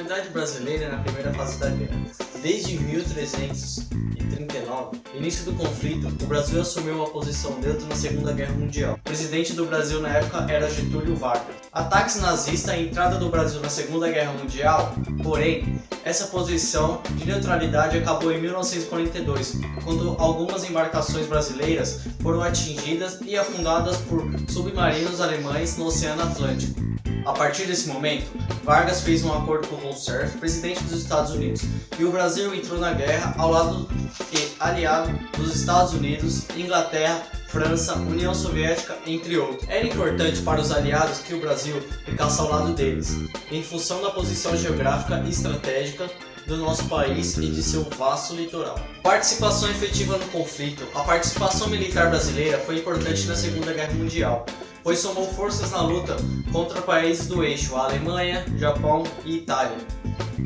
nacionalidade brasileira na primeira fase da guerra. Desde 1339, início do conflito, o Brasil assumiu uma posição neutra na Segunda Guerra Mundial. O presidente do Brasil na época era Getúlio Vargas. Ataques nazistas e entrada do Brasil na Segunda Guerra Mundial, porém, essa posição de neutralidade acabou em 1942, quando algumas embarcações brasileiras foram atingidas e afundadas por submarinos alemães no Oceano Atlântico. A partir desse momento, Vargas fez um acordo com Roosevelt, presidente dos Estados Unidos, e o Brasil entrou na guerra ao lado e aliado dos Estados Unidos, Inglaterra, França, União Soviética, entre outros. Era importante para os aliados que o Brasil ficasse ao lado deles, em função da posição geográfica e estratégica do nosso país e de seu vasto litoral. Participação efetiva no conflito. A participação militar brasileira foi importante na Segunda Guerra Mundial, pois somou forças na luta contra países do eixo, a Alemanha, Japão e Itália.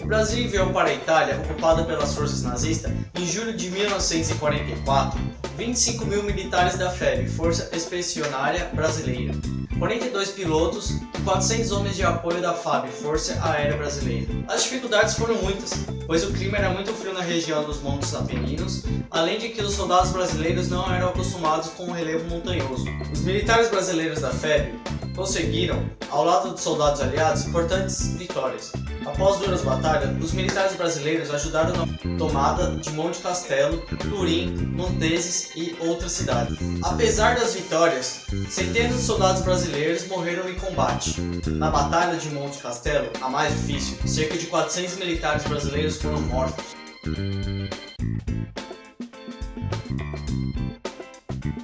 O Brasil enviou para a Itália, ocupada pelas forças nazistas, em julho de 1944, 25 mil militares da FEB, Força Expedicionária Brasileira, 42 pilotos e 400 homens de apoio da FAB, Força Aérea Brasileira. As dificuldades foram muitas, pois o clima era muito frio na região dos Montes Apeninos, além de que os soldados brasileiros não eram acostumados com o relevo montanhoso. Os militares brasileiros da FEB conseguiram, ao lado dos soldados aliados, importantes vitórias. Após duras batalhas, os militares brasileiros ajudaram na tomada de Monte Castelo, Turim, Monteses e outras cidades. Apesar das vitórias, centenas de soldados brasileiros morreram em combate. Na Batalha de Monte Castelo, a mais difícil, cerca de 400 militares brasileiros foram mortos.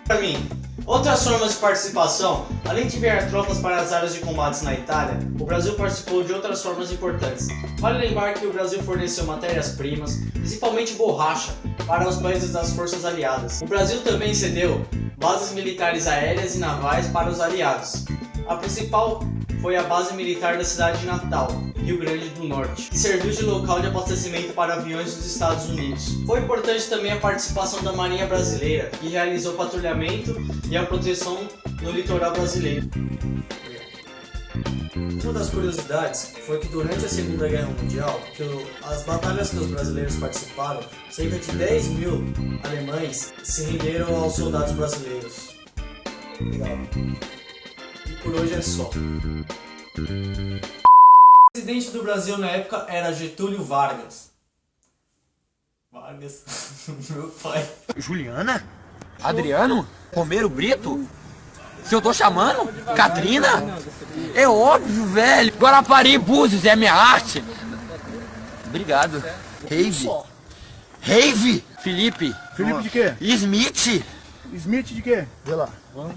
Para mim, outras formas de participação, além de enviar tropas para as áreas de combates na Itália, o Brasil participou de outras formas importantes. Vale lembrar que o Brasil forneceu matérias-primas, principalmente borracha, para os países das forças aliadas. O Brasil também cedeu bases militares aéreas e navais para os aliados. A principal foi a base militar da cidade de Natal, Rio Grande do Norte, que serviu de local de abastecimento para aviões dos Estados Unidos. Foi importante também a participação da Marinha Brasileira, que realizou patrulhamento e a proteção no litoral brasileiro. Uma das curiosidades foi que durante a Segunda Guerra Mundial, as batalhas que os brasileiros participaram, cerca de 10 mil alemães se renderam aos soldados brasileiros. Legal. E por hoje é só. O presidente do Brasil na época era Getúlio Vargas. Meu pai. Juliana? Adriano? Romero Brito? Se eu tô chamando? Catrina? É óbvio, velho. Guarapari Búzios é minha arte. Obrigado. Rave. Rave? Felipe. Felipe de quê? Smith. Smith de quê? Vê lá. Vamos.